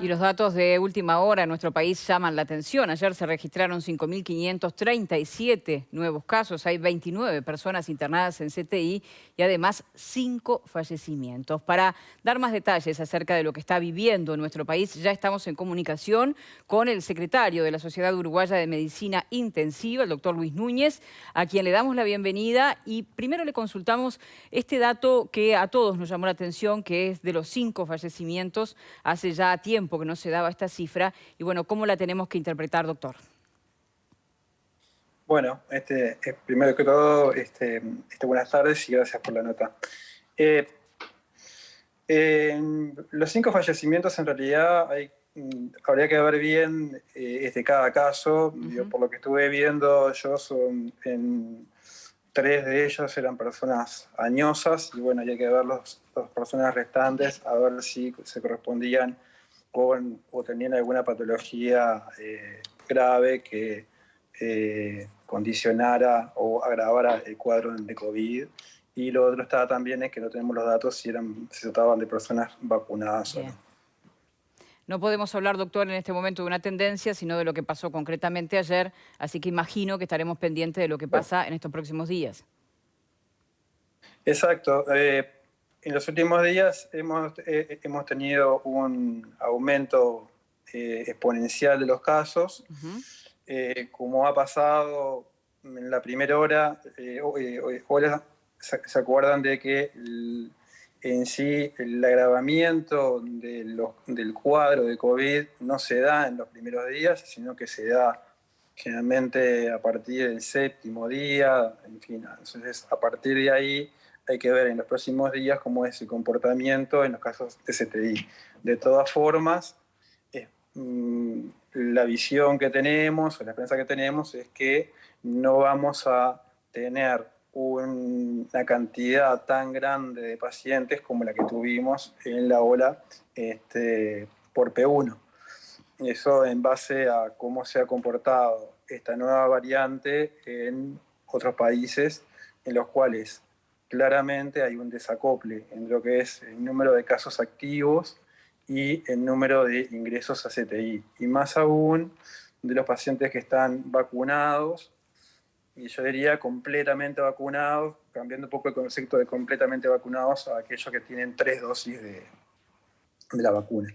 Y los datos de última hora en nuestro país llaman la atención. Ayer se registraron 5.537 nuevos casos. Hay 29 personas internadas en CTI y además 5 fallecimientos. Para dar más detalles acerca de lo que está viviendo nuestro país, ya estamos en comunicación con el secretario de la Sociedad Uruguaya de Medicina Intensiva, el doctor Luis Núñez, a quien le damos la bienvenida. Y primero le consultamos este dato que a todos nos llamó la atención, que es de los 5 fallecimientos. Hace ya tiempo que no se daba esta cifra. Y bueno, ¿cómo la tenemos que interpretar, doctor? Bueno, primero que todo, buenas tardes y gracias por la nota. Los 5 fallecimientos en realidad habría que ver bien cada caso. Por lo que estuve viendo yo, en 3 de ellos eran personas añosas y bueno, hay que ver las personas restantes a ver si se correspondían o tenían alguna patología grave que condicionara o agravara el cuadro de COVID. Y lo otro estaba también es que no tenemos los datos si se trataban de personas vacunadas o no. No podemos hablar, doctor, en este momento de una tendencia, sino de lo que pasó concretamente ayer, así que imagino que estaremos pendientes de lo que pasa en estos próximos días. Exacto. En los últimos días hemos tenido un aumento exponencial de los casos. Como ha pasado en la primera hora, se acuerdan de que en sí el agravamiento del cuadro de COVID no se da en los primeros días, sino que se da generalmente a partir del 7º día, en fin. Entonces, a partir de ahí hay que ver en los próximos días cómo es el comportamiento en los casos de CTI. De todas formas, la visión que tenemos, o la esperanza que tenemos, es que no vamos a tener una cantidad tan grande de pacientes como la que tuvimos en la ola por P1. Eso en base a cómo se ha comportado esta nueva variante en otros países en los cuales claramente hay un desacople entre lo que es el número de casos activos y el número de ingresos a CTI. Y más aún de los pacientes que están vacunados, y yo diría completamente vacunados, cambiando un poco el concepto de completamente vacunados a aquellos que tienen 3 dosis de la vacuna.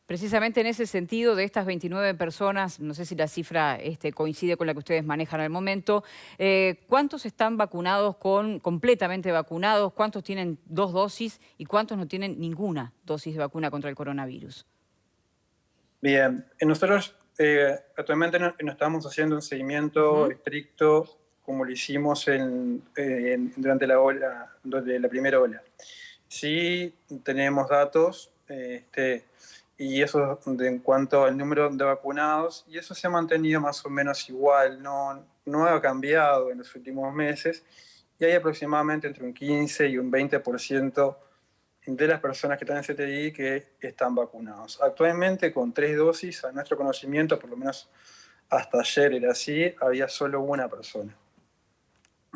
Precisamente en ese sentido, de estas 29 personas, no sé si la cifra coincide con la que ustedes manejan al momento, ¿cuántos están vacunados completamente vacunados? ¿Cuántos tienen 2 dosis? ¿Y cuántos no tienen ninguna dosis de vacuna contra el coronavirus? Bien, nosotros actualmente no estamos haciendo un seguimiento estricto como lo hicimos durante la primera ola. Sí tenemos datos, y eso en cuanto al número de vacunados, y eso se ha mantenido más o menos igual, no ha cambiado en los últimos meses, y hay aproximadamente entre un 15 y un 20% de las personas que están en CTI que están vacunados. Actualmente, con 3 dosis, a nuestro conocimiento, por lo menos hasta ayer era así, había solo una persona.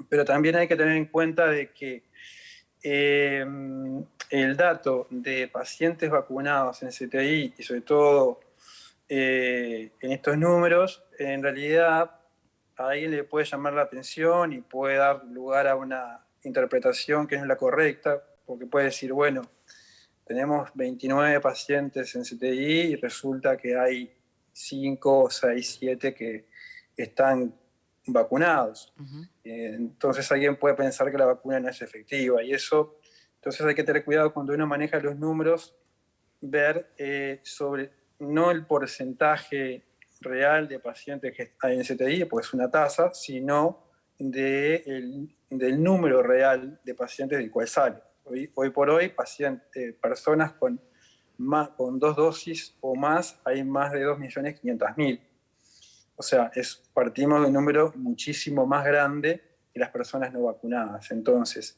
Pero también hay que tener en cuenta de que el dato de pacientes vacunados en CTI, y sobre todo en estos números, en realidad a alguien le puede llamar la atención y puede dar lugar a una interpretación que no es la correcta, porque puede decir, bueno, tenemos 29 pacientes en CTI y resulta que hay 5, 6, 7 que están vacunados. Entonces alguien puede pensar que la vacuna no es efectiva y eso, entonces hay que tener cuidado cuando uno maneja los números, ver sobre no el porcentaje real de pacientes que hay en CTI, pues es una tasa, sino del número real de pacientes del cual sale. Hoy por hoy, personas con 2 dosis o más, hay más de 2.500.000. O sea, partimos de un número muchísimo más grande que las personas no vacunadas. Entonces,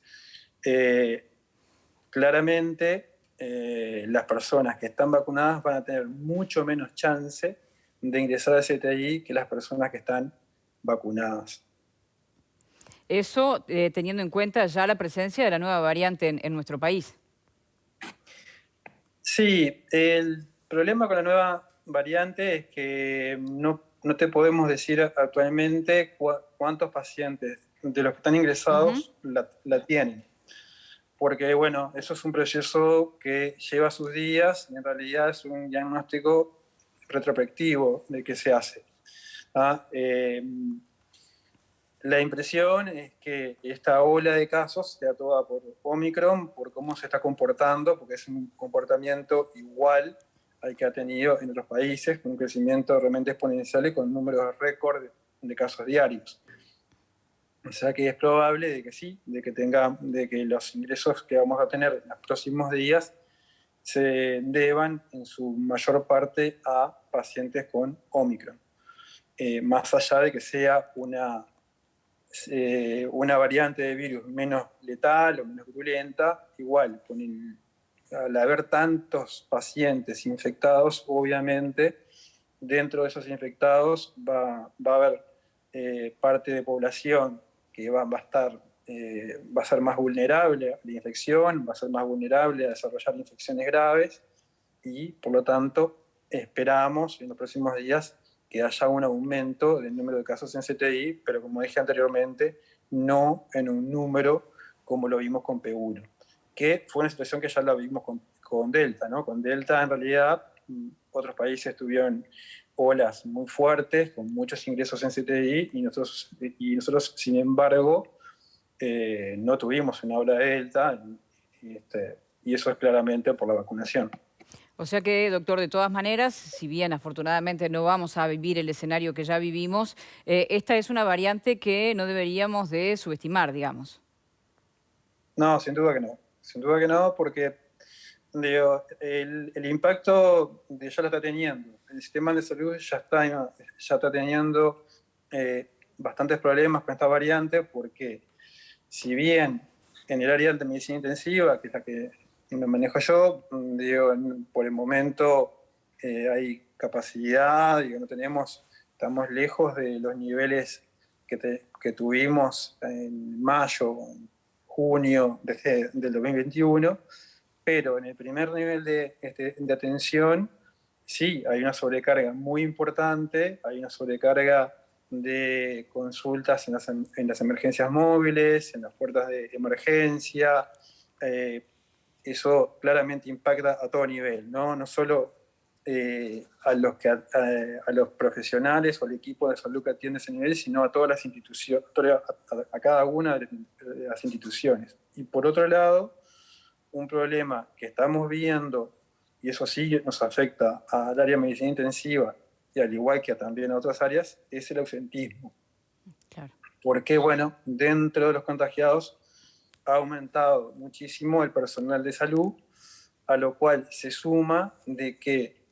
claramente, las personas que están vacunadas van a tener mucho menos chance de ingresar a CTI que las personas que están vacunadas. Eso teniendo en cuenta ya la presencia de la nueva variante en nuestro país. Sí, el problema con la nueva variante es que no te podemos decir actualmente cuántos pacientes de los que están Ujú. ingresados la tienen. Porque, bueno, eso es un proceso que lleva sus días y en realidad es un diagnóstico retrospectivo de qué se hace. ¿Ah? La impresión es que esta ola de casos sea toda por Omicron, por cómo se está comportando, porque es un comportamiento igual al que ha tenido en otros países, con un crecimiento realmente exponencial y con números récord de casos diarios. O sea que es probable de que sí, de que los ingresos que vamos a tener en los próximos días se deban en su mayor parte a pacientes con Omicron. Más allá de que sea una variante de virus menos letal o menos virulenta, igual, al haber tantos pacientes infectados, obviamente, dentro de esos infectados va a haber parte de población que va a ser más vulnerable a la infección, va a ser más vulnerable a desarrollar infecciones graves y, por lo tanto, esperamos en los próximos días que haya un aumento del número de casos en CTI, pero como dije anteriormente, no en un número como lo vimos con P1, que fue una situación que ya la vimos con Delta, ¿no? Con Delta, en realidad, otros países tuvieron olas muy fuertes, con muchos ingresos en CTI, y nosotros sin embargo, no tuvimos una ola de Delta, y eso es claramente por la vacunación. O sea que, doctor, de todas maneras, si bien afortunadamente no vamos a vivir el escenario que ya vivimos, esta es una variante que no deberíamos de subestimar, digamos. No, sin duda que no. Sin duda que no, porque digo, el impacto ya lo está teniendo. El sistema de salud ya está teniendo bastantes problemas con esta variante, porque si bien en el área de medicina intensiva, que es la que me manejo yo, digo, por el momento hay capacidad, digo, estamos lejos de los niveles que tuvimos en mayo, junio del 2021, pero en el primer nivel de atención, sí, hay una sobrecarga muy importante, hay una sobrecarga de consultas en las emergencias móviles, en las puertas de emergencia. eh, Eso claramente impacta a todo nivel, no, no solo a los profesionales o al equipo de salud que atiende ese nivel, sino a todas las instituciones, a cada una de las instituciones. Y por otro lado, un problema que estamos viendo, y eso sí nos afecta al área de medicina intensiva, y al igual que también a otras áreas, es el ausentismo. Claro. Porque, bueno, dentro de los contagiados ha aumentado muchísimo el personal de salud, a lo cual se suma de que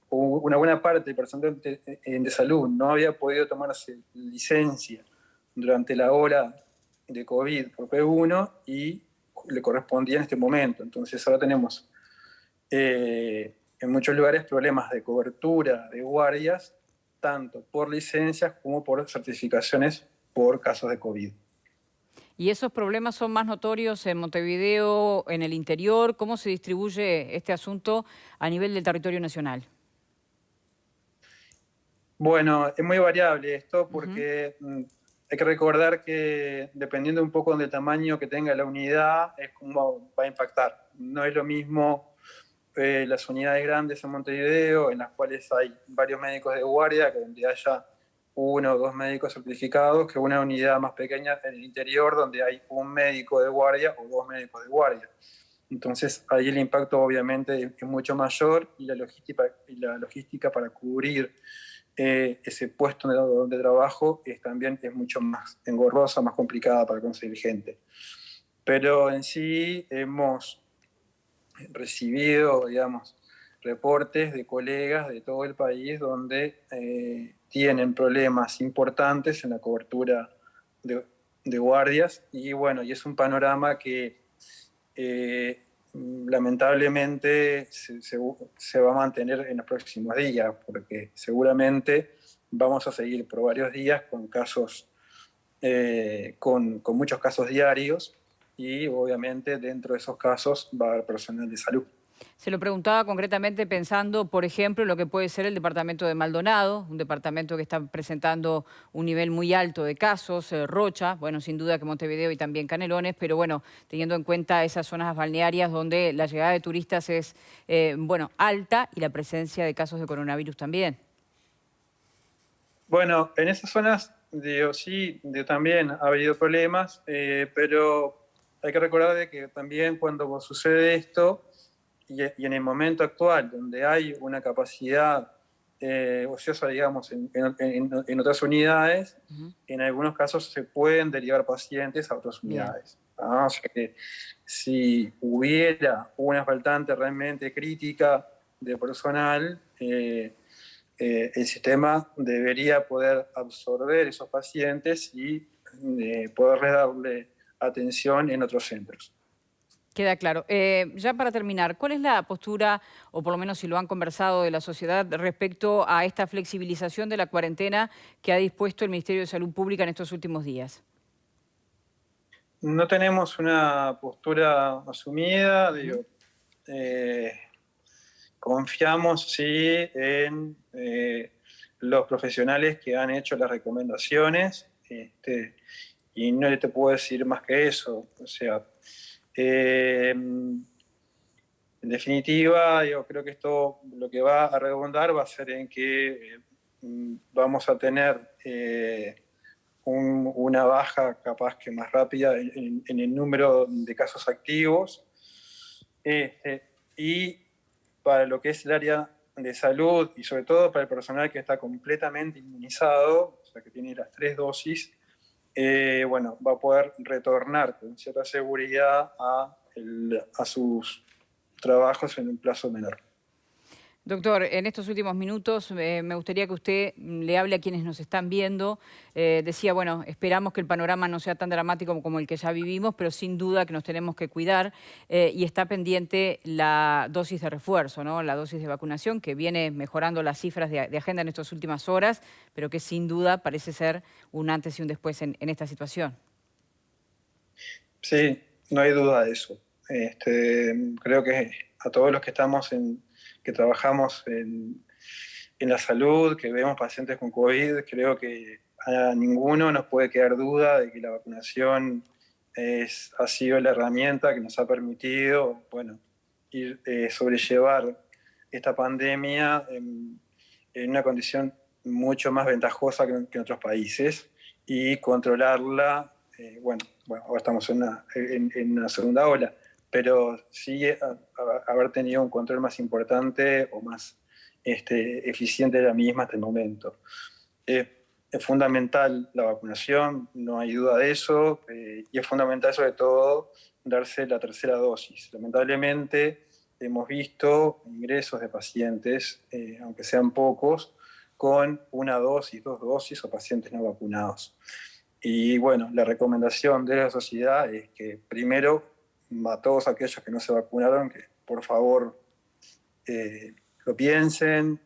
una buena parte del personal de salud no había podido tomarse licencia durante la ola de COVID por P1 y le correspondía en este momento. Entonces ahora tenemos en muchos lugares problemas de cobertura de guardias, tanto por licencias como por certificaciones por casos de COVID. ¿Y esos problemas son más notorios en Montevideo, en el interior? ¿Cómo se distribuye este asunto a nivel del territorio nacional? Bueno, es muy variable esto Ujú. porque hay que recordar que dependiendo un poco del tamaño que tenga la unidad, es como va a impactar. No es lo mismo las unidades grandes en Montevideo, en las cuales hay varios médicos de guardia, que donde haya uno o dos médicos certificados, que una unidad más pequeña en el interior, donde hay un médico de guardia o dos médicos de guardia. Entonces, ahí el impacto obviamente es mucho mayor y la logística para cubrir ese puesto de trabajo también es mucho más engorrosa, más complicada para conseguir gente. Pero en sí hemos recibido, digamos, reportes de colegas de todo el país donde tienen problemas importantes en la cobertura de guardias y bueno, y es un panorama que lamentablemente se va a mantener en los próximos días, porque seguramente vamos a seguir por varios días con casos, con muchos casos diarios y obviamente dentro de esos casos va a haber personal de salud. Se lo preguntaba concretamente pensando, por ejemplo, en lo que puede ser el departamento de Maldonado, un departamento que está presentando un nivel muy alto de casos, Rocha, bueno, sin duda que Montevideo y también Canelones, pero bueno, teniendo en cuenta esas zonas balnearias donde la llegada de turistas es, bueno, alta y la presencia de casos de coronavirus también. Bueno, en esas zonas, digo, sí, también ha habido problemas, pero hay que recordar de que también cuando sucede esto, y en el momento actual, donde hay una capacidad ociosa, digamos, en otras unidades, Ujú. en algunos casos se pueden derivar pacientes a otras Bien. unidades. O sea que si hubiera una faltante realmente crítica de personal, el sistema debería poder absorber esos pacientes y poder darle atención en otros centros. Queda claro. Ya para terminar, ¿cuál es la postura, o por lo menos si lo han conversado de la sociedad, respecto a esta flexibilización de la cuarentena que ha dispuesto el Ministerio de Salud Pública en estos últimos días? No tenemos una postura asumida, Ujú. digo, eh, confiamos sí en los profesionales que han hecho las recomendaciones, y no te puedo decir más que eso. O sea, en definitiva, yo creo que esto lo que va a redundar va a ser en que vamos a tener una baja capaz que más rápida en el número de casos activos. Y para lo que es el área de salud y sobre todo para el personal que está completamente inmunizado, o sea, que tiene las 3 dosis, bueno, va a poder retornar con cierta seguridad a sus trabajos en un plazo menor. Doctor, en estos últimos minutos me gustaría que usted le hable a quienes nos están viendo. Decía, bueno, esperamos que el panorama no sea tan dramático como el que ya vivimos, pero sin duda que nos tenemos que cuidar y está pendiente la dosis de refuerzo, ¿no? La dosis de vacunación que viene mejorando las cifras de agenda en estas últimas horas, pero que sin duda parece ser un antes y un después en esta situación. Sí, no hay duda de eso. Creo que a todos los que que trabajamos en la salud, que vemos pacientes con COVID, creo que a ninguno nos puede quedar duda de que la vacunación ha sido la herramienta que nos ha permitido, bueno, sobrellevar esta pandemia en una condición mucho más ventajosa que en otros países y controlarla. Bueno, ahora estamos en una segunda ola, pero sí haber tenido un control más importante o más eficiente de la misma hasta el momento. Es fundamental la vacunación, no hay duda de eso, y es fundamental sobre todo darse la tercera dosis. Lamentablemente hemos visto ingresos de pacientes, aunque sean pocos, con una dosis, 2 dosis o pacientes no vacunados. Y bueno, la recomendación de la sociedad es que primero a todos aquellos que no se vacunaron, que por favor lo piensen.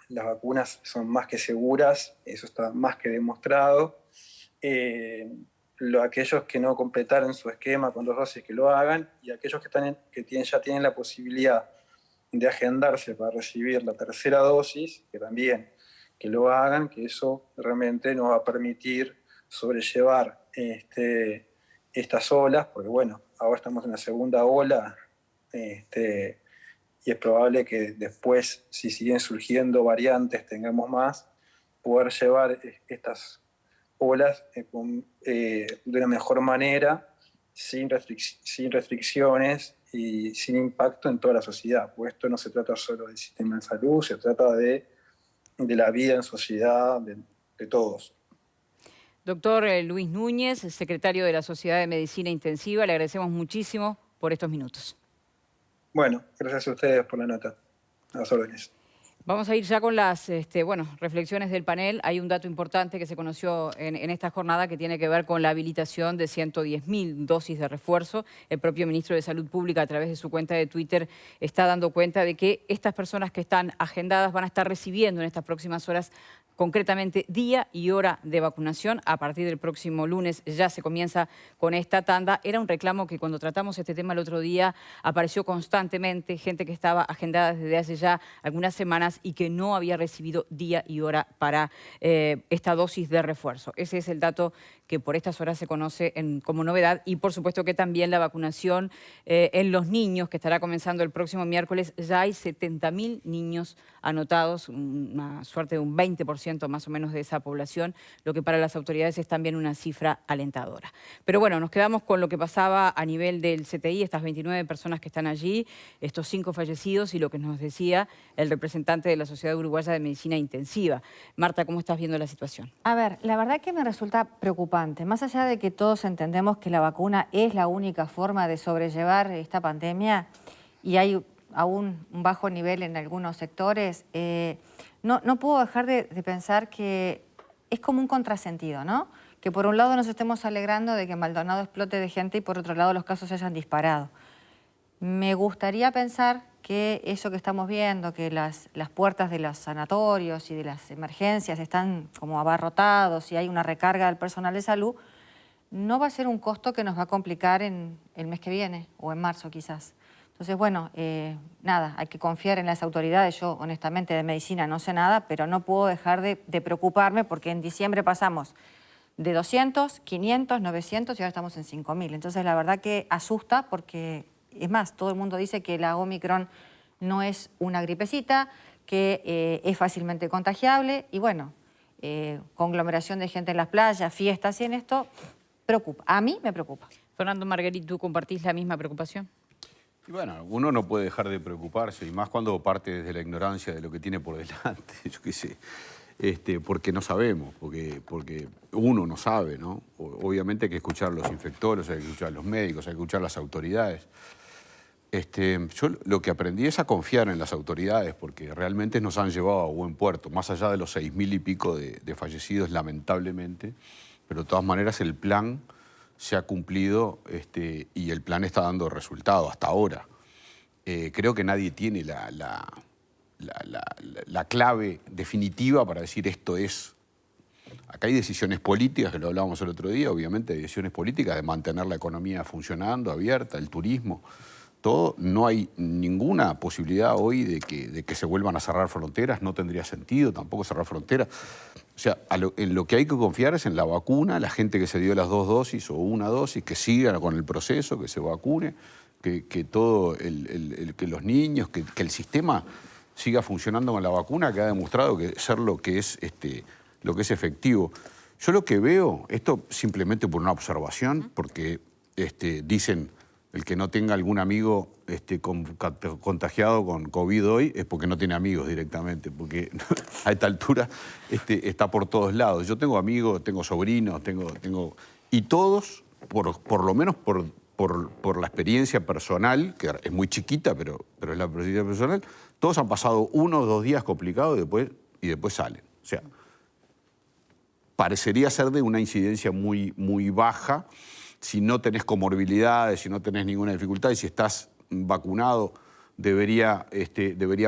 Las vacunas son más que seguras, eso está más que demostrado. Aquellos que no completaron su esquema con 2 dosis, que lo hagan, y aquellos ya tienen la posibilidad de agendarse para recibir la tercera dosis, que también que lo hagan, que eso realmente nos va a permitir sobrellevar estas olas, porque bueno, ahora estamos en la segunda ola, y es probable que después, si siguen surgiendo variantes, tengamos más, poder llevar estas olas de una mejor manera, sin restricciones y sin impacto en toda la sociedad. Porque esto no se trata solo del sistema de salud, se trata de la vida en sociedad de todos. Doctor Luis Núñez, secretario de la Sociedad de Medicina Intensiva, le agradecemos muchísimo por estos minutos. Bueno, gracias a ustedes por la nota. A las órdenes. Vamos a ir ya con las bueno, reflexiones del panel. Hay un dato importante que se conoció en esta jornada que tiene que ver con la habilitación de 110.000 dosis de refuerzo. El propio ministro de Salud Pública, a través de su cuenta de Twitter, está dando cuenta de que estas personas que están agendadas van a estar recibiendo en estas próximas horas concretamente día y hora de vacunación. A partir del próximo lunes ya se comienza con esta tanda. Era un reclamo que cuando tratamos este tema el otro día apareció constantemente, gente que estaba agendada desde hace ya algunas semanas y que no había recibido día y hora para esta dosis de refuerzo. Ese es el dato que por estas horas se conoce como novedad, y por supuesto que también la vacunación en los niños, que estará comenzando el próximo miércoles. Ya hay 70.000 niños anotados, una suerte de un 20% más o menos de esa población, lo que para las autoridades es también una cifra alentadora. Pero bueno, nos quedamos con lo que pasaba a nivel del CTI, estas 29 personas que están allí, estos 5 fallecidos y lo que nos decía el representante de la Sociedad Uruguaya de Medicina Intensiva. Marta, ¿cómo estás viendo la situación? A ver, la verdad que me resulta preocupante. Más allá de que todos entendemos que la vacuna es la única forma de sobrellevar esta pandemia y hay aún un bajo nivel en algunos sectores, no puedo dejar de pensar que es como un contrasentido, ¿no? Que por un lado nos estemos alegrando de que Maldonado explote de gente y por otro lado los casos se hayan disparado. Me gustaría pensar que eso que estamos viendo, que las puertas de los sanatorios y de las emergencias están como abarrotados y hay una recarga del personal de salud, no va a ser un costo que nos va a complicar en el mes que viene o en marzo quizás. Entonces, bueno, nada, hay que confiar en las autoridades. Yo, honestamente, de medicina no sé nada, pero no puedo dejar de preocuparme porque en diciembre pasamos de 200, 500, 900 y ahora estamos en 5.000. Entonces, la verdad que asusta porque... Es más, todo el mundo dice que la Omicron no es una gripecita, que es fácilmente contagiable y bueno, conglomeración de gente en las playas, fiestas y en esto, preocupa. A mí me preocupa. Fernando Marguerite, ¿tú compartís la misma preocupación? Y bueno, uno no puede dejar de preocuparse, y más cuando parte desde la ignorancia de lo que tiene por delante, yo qué sé. Porque no sabemos, porque uno no sabe, ¿no? Obviamente hay que escuchar a los infectólogos, hay que escuchar a los médicos, hay que escuchar a las autoridades. Yo lo que aprendí es a confiar en las autoridades, porque realmente nos han llevado a buen puerto, más allá de los 6.000 y pico de fallecidos, lamentablemente, pero de todas maneras el plan se ha cumplido y el plan está dando resultados hasta ahora. Creo que nadie tiene la clave definitiva para decir esto es. Acá hay decisiones políticas, que lo hablábamos el otro día, obviamente hay decisiones políticas de mantener la economía funcionando, abierta, el turismo, todo. No hay ninguna posibilidad hoy de que se vuelvan a cerrar fronteras, no tendría sentido tampoco cerrar fronteras. O sea, en lo que hay que confiar es en la vacuna, la gente que se dio las 2 dosis o una dosis, que siga con el proceso, que se vacune, que los niños, que el sistema siga funcionando con la vacuna, que ha demostrado ser lo que es efectivo. Yo lo que veo, esto simplemente por una observación, porque dicen el que no tenga algún amigo contagiado con COVID hoy es porque no tiene amigos directamente, porque a esta altura está por todos lados. Yo tengo amigos, tengo sobrinos, y todos, por lo menos por la experiencia personal, que es muy chiquita, pero es la experiencia personal, todos han pasado 1 o 2 días complicados y después salen. O sea, parecería ser de una incidencia muy, muy baja si no tenés comorbilidades, si no tenés ninguna dificultad, y si estás vacunado debería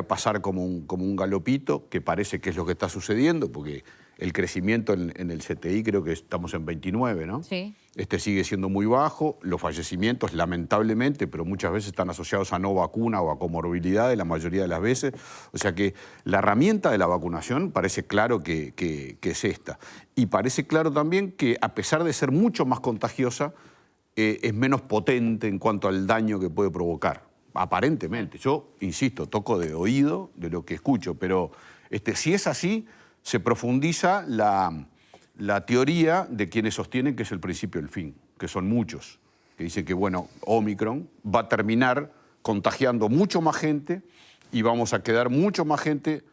pasar como un galopito, que parece que es lo que está sucediendo, porque el crecimiento en el CTI creo que estamos en 29, ¿no? Sí. Sigue siendo muy bajo, los fallecimientos lamentablemente, pero muchas veces están asociados a no vacuna o a comorbilidades, la mayoría de las veces. O sea que la herramienta de la vacunación parece claro que es esta. Y parece claro también que a pesar de ser mucho más contagiosa, es menos potente en cuanto al daño que puede provocar, aparentemente. Yo, insisto, toco de oído de lo que escucho, pero si es así, se profundiza la teoría de quienes sostienen que es el principio del fin, que son muchos, que dicen que, bueno, Omicron va a terminar contagiando mucho más gente y vamos a quedar mucho más gente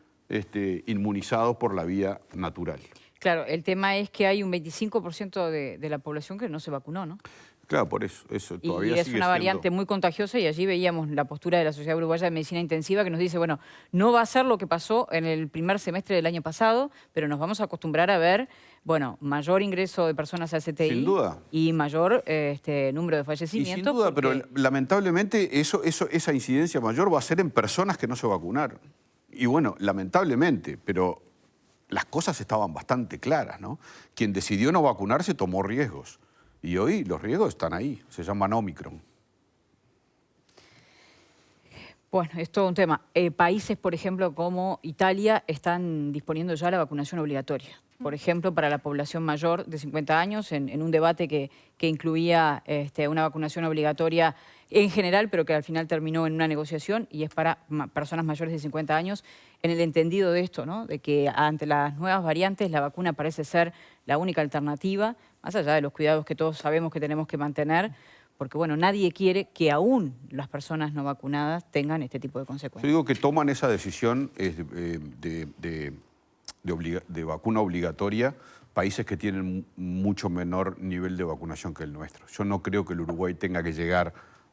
inmunizados por la vía natural. Claro, el tema es que hay un 25% de la población que no se vacunó, ¿no? Claro, por eso todavía y es sigue una variante siendo muy contagiosa, y allí veíamos la postura de la Sociedad Uruguaya de Medicina Intensiva, que nos dice, bueno, no va a ser lo que pasó en el primer semestre del año pasado, pero nos vamos a acostumbrar a ver, bueno, mayor ingreso de personas al CTI. Sin duda. Y mayor número de fallecimientos. Y sin duda, porque... pero lamentablemente esa incidencia mayor va a ser en personas que no se vacunaron. Y bueno, lamentablemente, pero las cosas estaban bastante claras, ¿no? Quien decidió no vacunarse tomó riesgos. Y hoy los riesgos están ahí, se llaman Omicron. Bueno, es todo un tema. Países, por ejemplo, como Italia, están disponiendo ya la vacunación obligatoria. Por ejemplo, para la población mayor de 50 años, en un debate que incluía una vacunación obligatoria en general, pero que al final terminó en una negociación, y es para personas mayores de 50 años, en el entendido de esto, ¿no? De que ante las nuevas variantes la vacuna parece ser la única alternativa, más allá de los cuidados que todos sabemos que tenemos que mantener, porque bueno, nadie quiere que aún las personas no vacunadas tengan este tipo de consecuencias. Yo digo que toman esa decisión de vacuna obligatoria países que tienen mucho menor nivel de vacunación que el nuestro. Yo no creo que el Uruguay tenga que llegar,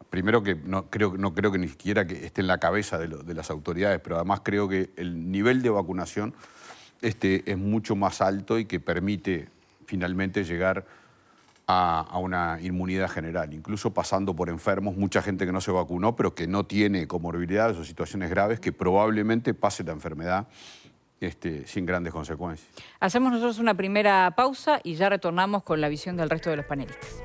primero que no creo que ni siquiera que esté en la cabeza de las autoridades, pero además creo que el nivel de vacunación es mucho más alto y que permite finalmente llegar a una inmunidad general, incluso pasando por enfermos, mucha gente que no se vacunó, pero que no tiene comorbilidades o situaciones graves, que probablemente pase la enfermedad sin grandes consecuencias. Hacemos nosotros una primera pausa y ya retornamos con la visión del resto de los panelistas.